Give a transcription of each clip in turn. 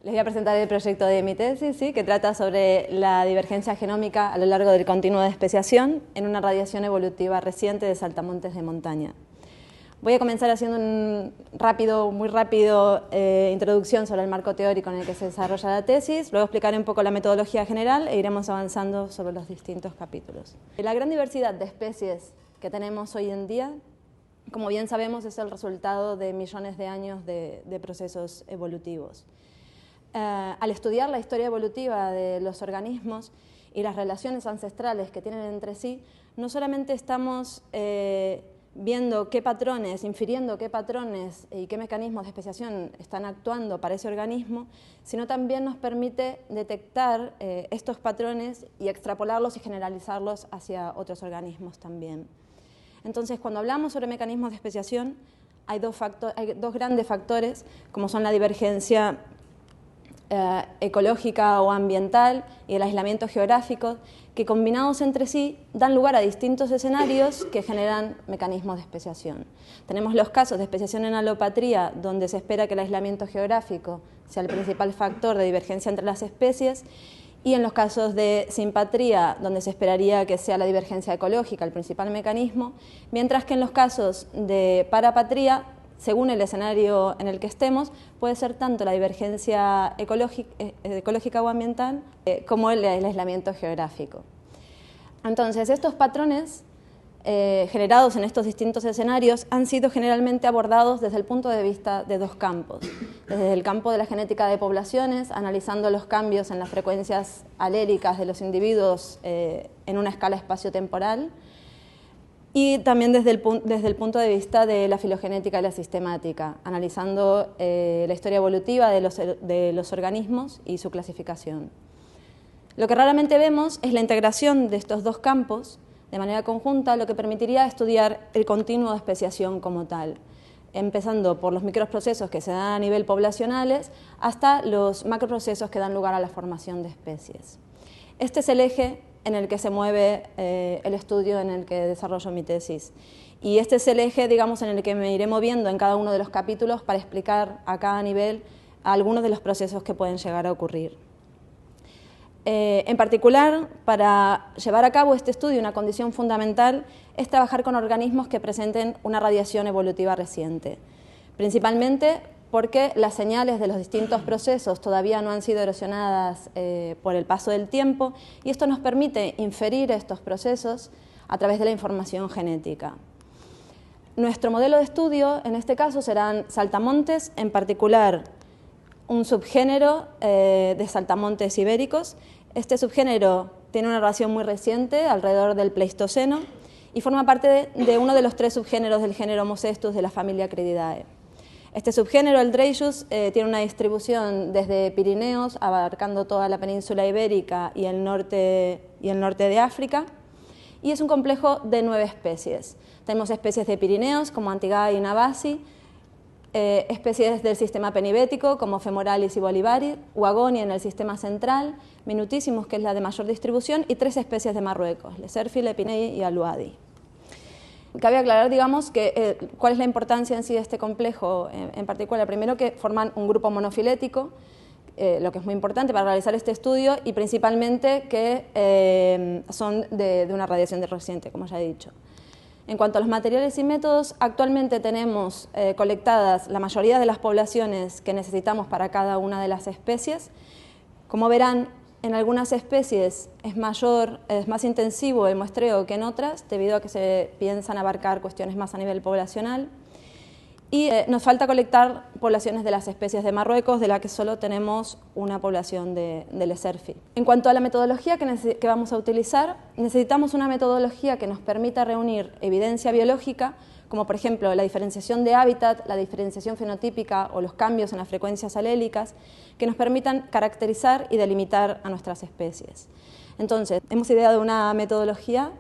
Les voy a presentar el proyecto de mi tesis, ¿sí? Que trata sobre la divergencia genómica a lo largo del continuo de especiación en una radiación evolutiva reciente de saltamontes de montaña. Voy a comenzar haciendo muy rápido introducción sobre el marco teórico en el que se desarrolla la tesis, luego explicaré un poco la metodología general e iremos avanzando sobre los distintos capítulos. La gran diversidad de especies que tenemos hoy en día, como bien sabemos, es el resultado de millones de años de procesos evolutivos. Al estudiar la historia evolutiva de los organismos y las relaciones ancestrales que tienen entre sí, no solamente estamos viendo qué patrones, infiriendo qué patrones y qué mecanismos de especiación están actuando para ese organismo, sino también nos permite detectar estos patrones y extrapolarlos y generalizarlos hacia otros organismos también. Entonces, cuando hablamos sobre mecanismos de especiación, hay dos grandes factores, como son la divergencia ecológica o ambiental y el aislamiento geográfico, que combinados entre sí dan lugar a distintos escenarios que generan mecanismos de especiación. Tenemos los casos de especiación en alopatría, donde se espera que el aislamiento geográfico sea el principal factor de divergencia entre las especies, y en los casos de simpatría, donde se esperaría que sea la divergencia ecológica el principal mecanismo, mientras que en los casos de parapatría, según el escenario en el que estemos, puede ser tanto la divergencia ecológica o ambiental como el aislamiento geográfico. Entonces, estos patrones generados en estos distintos escenarios han sido generalmente abordados desde el punto de vista de dos campos. Desde el campo de la genética de poblaciones, analizando los cambios en las frecuencias aléricas de los individuos en una escala espacio-temporal, y también desde el punto de vista de la filogenética y la sistemática, analizando la historia evolutiva de los organismos y su clasificación. Lo que raramente vemos es la integración de estos dos campos de manera conjunta, lo que permitiría estudiar el continuo de especiación como tal, empezando por los microprocesos que se dan a nivel poblacionales hasta los macroprocesos que dan lugar a la formación de especies. Este es el eje en el que se mueve el estudio en el que desarrollo mi tesis. Y este es el eje, digamos, en el que me iré moviendo en cada uno de los capítulos para explicar a cada nivel algunos de los procesos que pueden llegar a ocurrir. En particular, para llevar a cabo este estudio, una condición fundamental es trabajar con organismos que presenten una radiación evolutiva reciente, principalmente porque las señales de los distintos procesos todavía no han sido erosionadas por el paso del tiempo, y esto nos permite inferir estos procesos a través de la información genética. Nuestro modelo de estudio, en este caso, serán saltamontes, en particular un subgénero de saltamontes ibéricos. Este subgénero tiene una relación muy reciente, alrededor del Pleistoceno, y forma parte de uno de los tres subgéneros del género Homo cestus de la familia Acrididae. Este subgénero, el Dreyfus, tiene una distribución desde Pirineos, abarcando toda la península ibérica y el norte de África, y es un complejo de 9 especies. Tenemos especies de Pirineos, como Antigae y Navasi, especies del sistema penibético, como Femoralis y Bolivari, Wagoni en el sistema central, Minutísimos, que es la de mayor distribución, y 3 especies de Marruecos, Leserfi, Lepinei y Aluadi. Cabe aclarar, digamos, cuál es la importancia en sí de este complejo en particular. Primero, que forman un grupo monofilético, lo que es muy importante para realizar este estudio, y principalmente que son de una radiación reciente, como ya he dicho. En cuanto a los materiales y métodos, actualmente tenemos colectadas la mayoría de las poblaciones que necesitamos para cada una de las especies. Como verán, en algunas especies es más intensivo el muestreo que en otras, debido a que se piensan abarcar cuestiones más a nivel poblacional. Y nos falta colectar poblaciones de las especies de Marruecos, de la que solo tenemos una población de Leserfi. En cuanto a la metodología que vamos a utilizar, necesitamos una metodología que nos permita reunir evidencia biológica, como por ejemplo la diferenciación de hábitat, la diferenciación fenotípica o los cambios en las frecuencias alélicas, que nos permitan caracterizar y delimitar a nuestras especies. Entonces, hemos ideado una metodología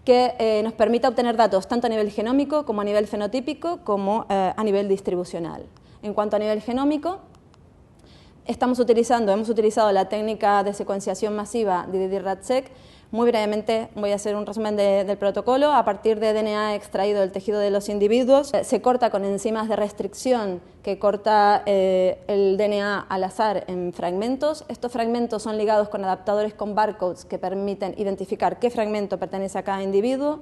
que nos permita obtener datos tanto a nivel genómico como a nivel fenotípico como a nivel distribucional. En cuanto a nivel genómico, hemos utilizado la técnica de secuenciación masiva de DDR-RADSEQ. Muy brevemente voy a hacer un resumen del protocolo. A partir de DNA extraído del tejido de los individuos, se corta con enzimas de restricción que corta el DNA al azar en fragmentos. Estos fragmentos son ligados con adaptadores con barcodes que permiten identificar qué fragmento pertenece a cada individuo.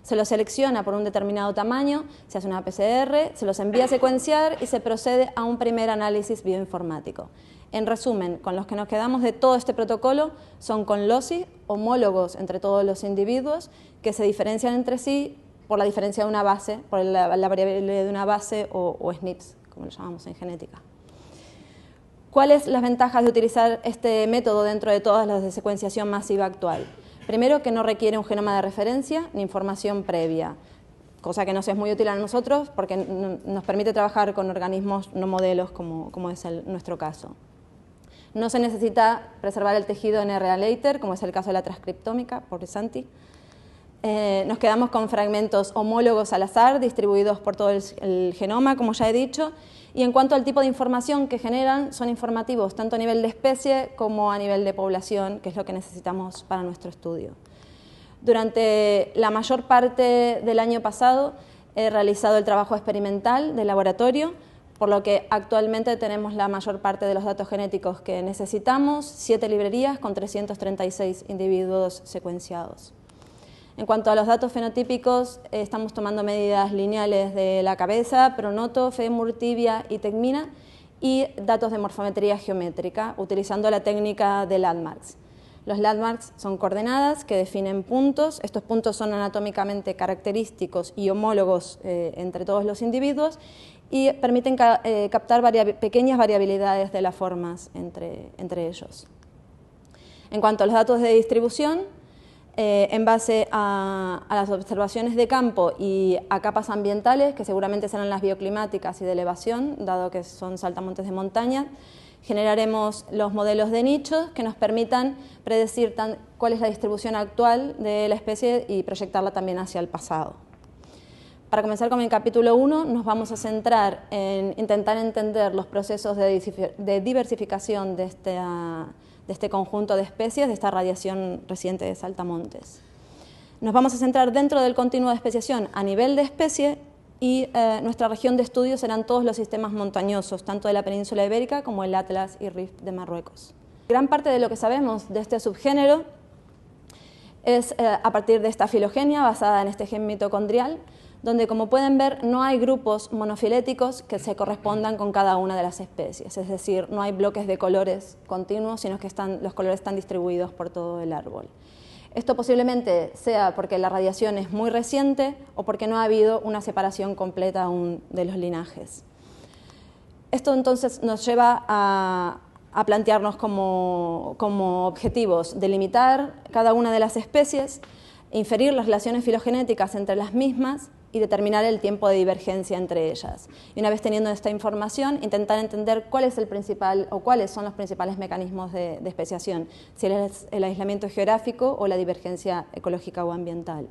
Se los selecciona por un determinado tamaño, se hace una PCR, se los envía a secuenciar y se procede a un primer análisis bioinformático. En resumen, con los que nos quedamos de todo este protocolo son con LOCI, homólogos entre todos los individuos, que se diferencian entre sí por la diferencia de una base, por la variabilidad de una base o SNPs, como lo llamamos en genética. ¿Cuáles las ventajas de utilizar este método dentro de todas las de secuenciación masiva actual? Primero, que no requiere un genoma de referencia ni información previa, cosa que nos es muy útil a nosotros porque nos permite trabajar con organismos no modelos como es nuestro caso. No se necesita preservar el tejido en RNA later, como es el caso de la transcriptómica, pobre Santi. Nos quedamos con fragmentos homólogos al azar, distribuidos por todo el genoma, como ya he dicho. Y en cuanto al tipo de información que generan, son informativos tanto a nivel de especie como a nivel de población, que es lo que necesitamos para nuestro estudio. Durante la mayor parte del año pasado he realizado el trabajo experimental del laboratorio, por lo que actualmente tenemos la mayor parte de los datos genéticos que necesitamos, 7 librerías con 336 individuos secuenciados. En cuanto a los datos fenotípicos, estamos tomando medidas lineales de la cabeza, pronoto, fémur, tibia y tegmina, y datos de morfometría geométrica, utilizando la técnica de landmarks. Los landmarks son coordenadas que definen puntos. Estos puntos son anatómicamente característicos y homólogos entre todos los individuos y permiten captar pequeñas variabilidades de las formas entre ellos. En cuanto a los datos de distribución, en base a las observaciones de campo y a capas ambientales, que seguramente serán las bioclimáticas y de elevación, dado que son saltamontes de montaña, generaremos los modelos de nichos que nos permitan predecir cuál es la distribución actual de la especie y proyectarla también hacia el pasado. Para comenzar con el capítulo 1, nos vamos a centrar en intentar entender los procesos de diversificación de este conjunto de especies, de esta radiación reciente de saltamontes. Nos vamos a centrar dentro del continuo de especiación a nivel de especie y nuestra región de estudio serán todos los sistemas montañosos, tanto de la península ibérica como el Atlas y Rift de Marruecos. Gran parte de lo que sabemos de este subgénero es a partir de esta filogenia basada en este gen mitocondrial, donde, como pueden ver, no hay grupos monofiléticos que se correspondan con cada una de las especies, es decir, no hay bloques de colores continuos, sino que los colores están distribuidos por todo el árbol. Esto posiblemente sea porque la radiación es muy reciente o porque no ha habido una separación completa aún de los linajes. Esto entonces nos lleva a plantearnos como objetivos delimitar cada una de las especies, inferir las relaciones filogenéticas entre las mismas y determinar el tiempo de divergencia entre ellas. Y una vez teniendo esta información, intentar entender cuál es el principal o cuáles son los principales mecanismos de especiación, si es el aislamiento geográfico o la divergencia ecológica o ambiental.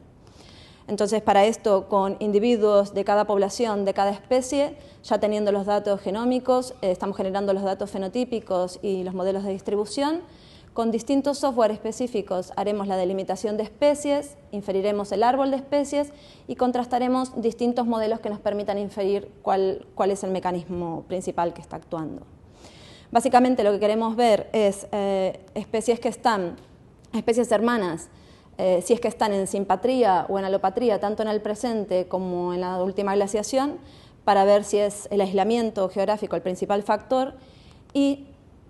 Entonces, para esto, con individuos de cada población, de cada especie, ya teniendo los datos genómicos, estamos generando los datos fenotípicos y los modelos de distribución. Con distintos software específicos haremos la delimitación de especies, inferiremos el árbol de especies y contrastaremos distintos modelos que nos permitan inferir cuál es el mecanismo principal que está actuando. Básicamente lo que queremos ver es especies hermanas, si es que están en simpatría o en alopatría, tanto en el presente como en la última glaciación, para ver si es el aislamiento geográfico el principal factor y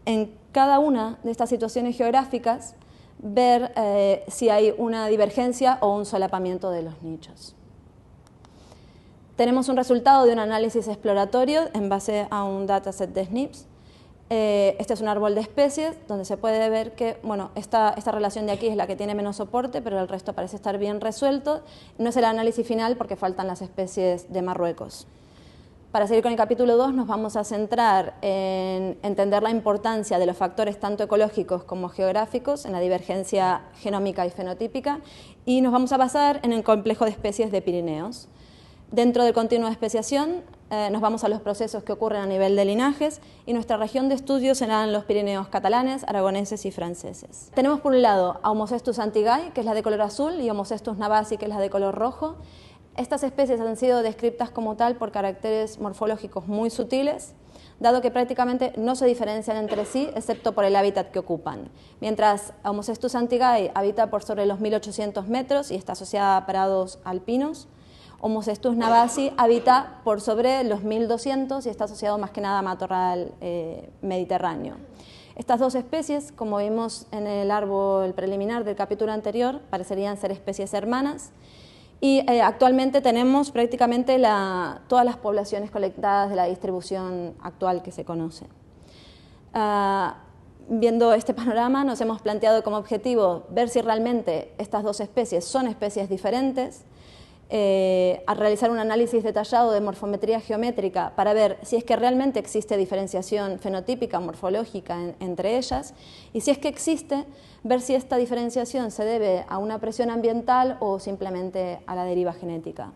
en cada una de estas situaciones geográficas ver si hay una divergencia o un solapamiento de los nichos. Tenemos un resultado de un análisis exploratorio en base a un dataset de SNPs. Este es un árbol de especies donde se puede ver que esta relación de aquí es la que tiene menos soporte, pero el resto parece estar bien resuelto. No es el análisis final porque faltan las especies de Marruecos. Para seguir con el capítulo 2 nos vamos a centrar en entender la importancia de los factores tanto ecológicos como geográficos en la divergencia genómica y fenotípica y nos vamos a basar en el complejo de especies de Pirineos. Dentro del continuo de especiación nos vamos a los procesos que ocurren a nivel de linajes y nuestra región de estudio serán los Pirineos catalanes, aragoneses y franceses. Tenemos por un lado a Homocestus antigai, que es la de color azul, y Homocestus navasi, que es la de color rojo. Estas especies han sido descritas como tal por caracteres morfológicos muy sutiles, dado que prácticamente no se diferencian entre sí, excepto por el hábitat que ocupan. Mientras Homocestus antigai habita por sobre los 1800 metros y está asociada a prados alpinos, Homocestus navasi habita por sobre los 1200 y está asociado más que nada a matorral mediterráneo. Estas dos especies, como vimos en el árbol preliminar del capítulo anterior, parecerían ser especies hermanas. Y actualmente tenemos prácticamente todas las poblaciones colectadas de la distribución actual que se conoce. Viendo este panorama, nos hemos planteado como objetivo ver si realmente estas dos especies son especies diferentes, a realizar un análisis detallado de morfometría geométrica para ver si es que realmente existe diferenciación fenotípica, morfológica entre ellas, y si es que existe, ver si esta diferenciación se debe a una presión ambiental o simplemente a la deriva genética.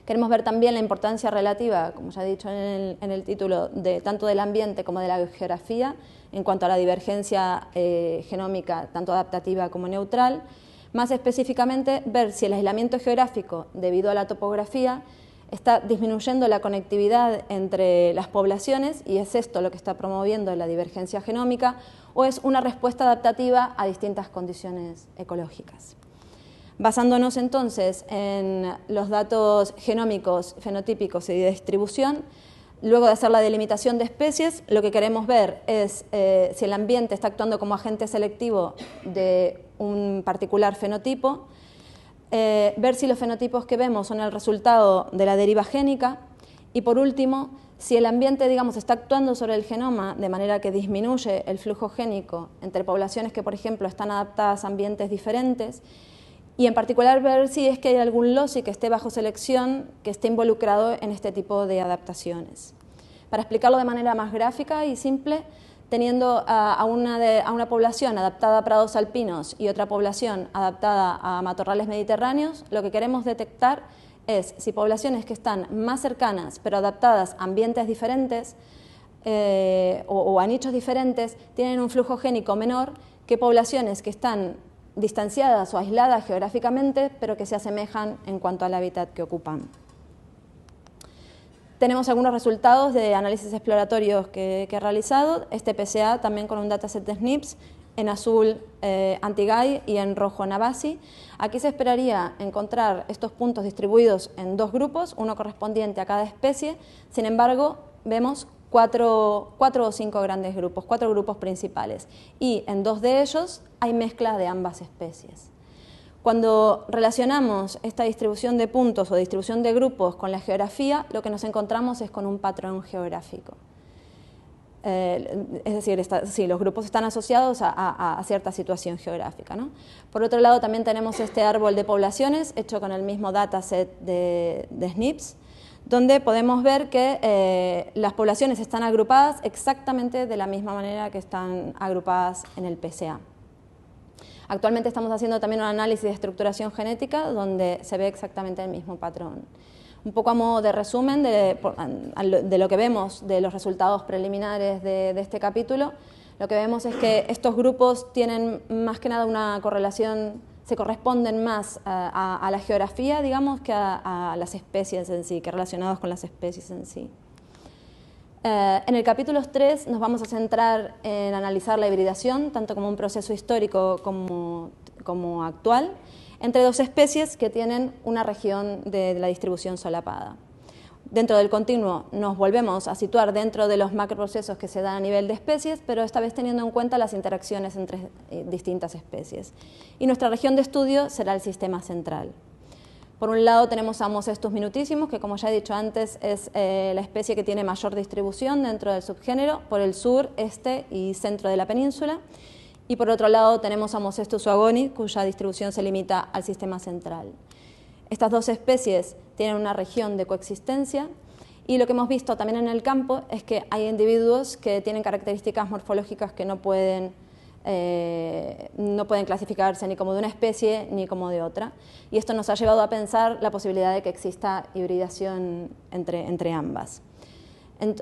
Queremos ver también la importancia relativa, como ya he dicho en el título, tanto del ambiente como de la geografía en cuanto a la divergencia genómica, tanto adaptativa como neutral. Más específicamente, ver si el aislamiento geográfico, debido a la topografía, está disminuyendo la conectividad entre las poblaciones, y es esto lo que está promoviendo la divergencia genómica, o es una respuesta adaptativa a distintas condiciones ecológicas. Basándonos entonces en los datos genómicos, fenotípicos y de distribución, luego de hacer la delimitación de especies, lo que queremos ver es si el ambiente está actuando como agente selectivo de un particular fenotipo, ver si los fenotipos que vemos son el resultado de la deriva génica, y por último, si el ambiente, digamos, está actuando sobre el genoma de manera que disminuye el flujo génico entre poblaciones que, por ejemplo, están adaptadas a ambientes diferentes, y en particular ver si es que hay algún loci que esté bajo selección que esté involucrado en este tipo de adaptaciones. Para explicarlo de manera más gráfica y simple, teniendo a una población adaptada a prados alpinos y otra población adaptada a matorrales mediterráneos, lo que queremos detectar es si poblaciones que están más cercanas pero adaptadas a ambientes diferentes o a nichos diferentes tienen un flujo génico menor que poblaciones que están distanciadas o aisladas geográficamente pero que se asemejan en cuanto al hábitat que ocupan. Tenemos algunos resultados de análisis exploratorios que he realizado, este PCA también con un dataset de SNPs, en azul antigai y en rojo navasi. Aquí se esperaría encontrar estos puntos distribuidos en dos grupos, uno correspondiente a cada especie. Sin embargo, vemos cuatro o cinco grandes grupos, 4 grupos principales, y en 2 de ellos hay mezcla de ambas especies. Cuando relacionamos esta distribución de puntos o distribución de grupos con la geografía, lo que nos encontramos es con un patrón geográfico. Es decir, sí, los grupos están asociados a cierta situación geográfica, ¿no? Por otro lado, también tenemos este árbol de poblaciones hecho con el mismo dataset de SNPs, donde podemos ver que las poblaciones están agrupadas exactamente de la misma manera que están agrupadas en el PCA. Actualmente estamos haciendo también un análisis de estructuración genética donde se ve exactamente el mismo patrón. Un poco a modo de resumen de lo que vemos de los resultados preliminares de este capítulo, lo que vemos es que estos grupos tienen más que nada una correlación, se corresponden más a la geografía, digamos, que a las especies en sí, que relacionados con las especies en sí. En el capítulo 3 nos vamos a centrar en analizar la hibridación, tanto como un proceso histórico como actual, entre dos especies que tienen una región de la distribución solapada. Dentro del continuo nos volvemos a situar dentro de los macroprocesos que se dan a nivel de especies, pero esta vez teniendo en cuenta las interacciones entre distintas especies. Y nuestra región de estudio será el sistema central. Por un lado tenemos a Homocestus minutísimos, que como ya he dicho antes es la especie que tiene mayor distribución dentro del subgénero por el sur, este y centro de la península. Y por otro lado tenemos a Homocestus oagoni, cuya distribución se limita al sistema central. Estas dos especies tienen una región de coexistencia y lo que hemos visto también en el campo es que hay individuos que tienen características morfológicas que no pueden no pueden clasificarse ni como de una especie ni como de otra. Y esto nos ha llevado a pensar la posibilidad de que exista hibridación entre ambas.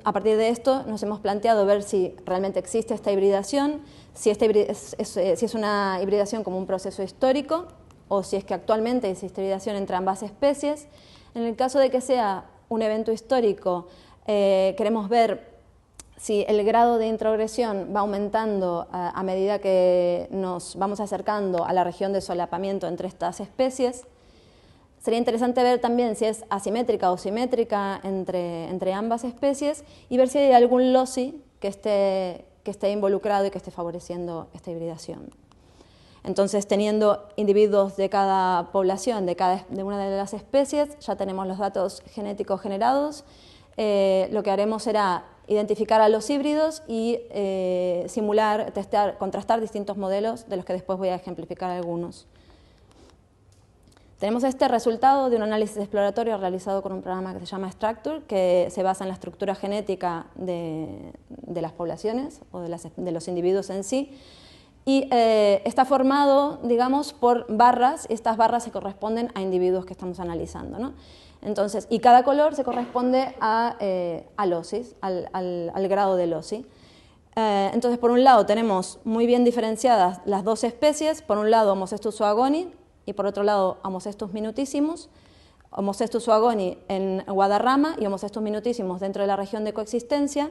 A partir de esto nos hemos planteado ver si realmente existe esta hibridación, si es una hibridación como un proceso histórico o si es que actualmente existe hibridación entre ambas especies. En el caso de que sea un evento histórico, queremos ver si el grado de introgresión va aumentando a medida que nos vamos acercando a la región de solapamiento entre estas especies. Sería interesante ver también si es asimétrica o simétrica entre ambas especies y ver si hay algún loci que esté involucrado y que esté favoreciendo esta hibridación. Entonces, teniendo individuos de cada población, de una de las especies, ya tenemos los datos genéticos generados. Lo que haremos será identificar a los híbridos y simular, testear, contrastar distintos modelos, de los que después voy a ejemplificar algunos. Tenemos este resultado de un análisis exploratorio realizado con un programa que se llama Structure, que se basa en la estructura genética de las poblaciones o de los individuos en sí, y está formado, digamos, por barras, y estas barras se corresponden a individuos que estamos analizando, ¿no? Entonces, y cada color se corresponde al OSI, al grado del OSI. Entonces, por un lado tenemos muy bien diferenciadas las dos especies, por un lado Homo cestus zoagoni y por otro lado Homo cestus minutissimos, Homo cestus zoagoni en Guadarrama y Homo cestus minutissimos dentro de la región de coexistencia,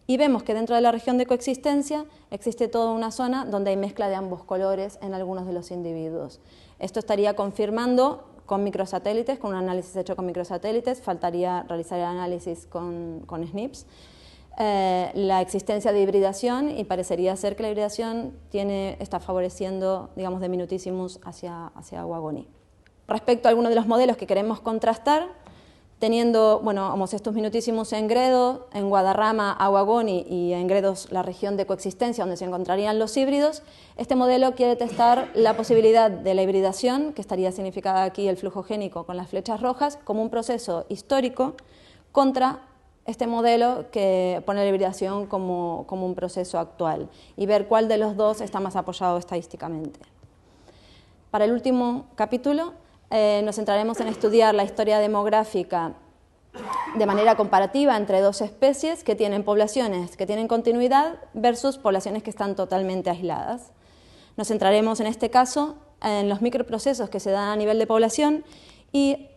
y vemos que dentro de la región de coexistencia existe toda una zona donde hay mezcla de ambos colores en algunos de los individuos. Esto estaría confirmando con microsatélites, con un análisis hecho con microsatélites, faltaría realizar el análisis con SNPs, la existencia de hibridación, y parecería ser que la hibridación está favoreciendo, digamos, de minutissimos hacia Guagoni. Respecto a algunos de los modelos que queremos contrastar, teniendo, bueno, Homo cestus minutissimos en Gredo, en Guadarrama a Guagoni y en Gredos la región de coexistencia donde se encontrarían los híbridos, este modelo quiere testar la posibilidad de la hibridación, que estaría significada aquí el flujo génico con las flechas rojas, como un proceso histórico contra este modelo que pone la hibridación como un proceso actual, y ver cuál de los dos está más apoyado estadísticamente. Para el último capítulo nos centraremos en estudiar la historia demográfica de manera comparativa entre dos especies que tienen poblaciones que tienen continuidad versus poblaciones que están totalmente aisladas. Nos centraremos en este caso en los microprocesos que se dan a nivel de población, y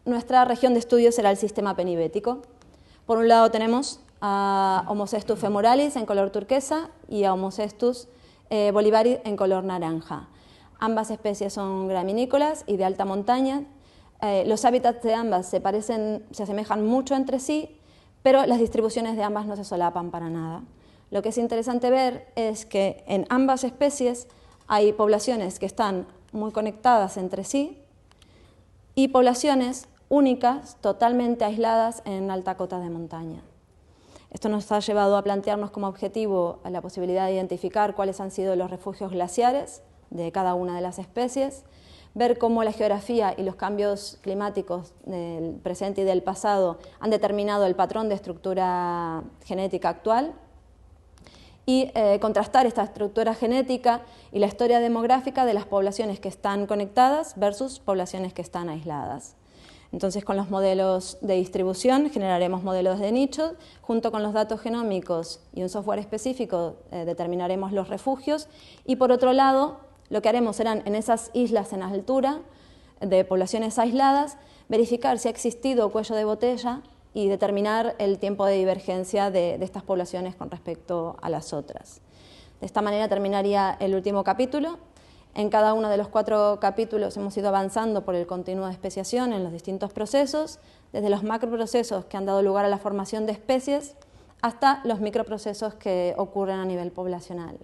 nuestra región de estudio será el sistema penibético. Por un lado tenemos a Homo cestus femoralis en color turquesa y a Homo cestus bolivaris en color naranja. Ambas especies son graminícolas y de alta montaña. Los hábitats de ambas se asemejan mucho entre sí, pero las distribuciones de ambas no se solapan para nada. Lo que es interesante ver es que en ambas especies hay poblaciones que están muy conectadas entre sí y poblaciones únicas, totalmente aisladas en alta cota de montaña. Esto nos ha llevado a plantearnos como objetivo la posibilidad de identificar cuáles han sido los refugios glaciares de cada una de las especies, ver cómo la geografía y los cambios climáticos del presente y del pasado han determinado el patrón de estructura genética actual, y contrastar esta estructura genética y la historia demográfica de las poblaciones que están conectadas versus poblaciones que están aisladas. Entonces, con los modelos de distribución generaremos modelos de nicho, junto con los datos genómicos y un software específico determinaremos los refugios, y por otro lado lo que haremos serán en esas islas en altura de poblaciones aisladas verificar si ha existido cuello de botella y determinar el tiempo de divergencia de estas poblaciones con respecto a las otras. De esta manera terminaría el último capítulo. En cada uno de los 4 capítulos hemos ido avanzando por el continuo de especiación en los distintos procesos, desde los macroprocesos que han dado lugar a la formación de especies hasta los microprocesos que ocurren a nivel poblacional.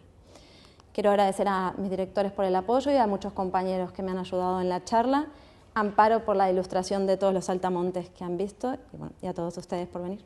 Quiero agradecer a mis directores por el apoyo y a muchos compañeros que me han ayudado en la charla. Amparo por la ilustración de todos los saltamontes que han visto, y a todos ustedes por venir.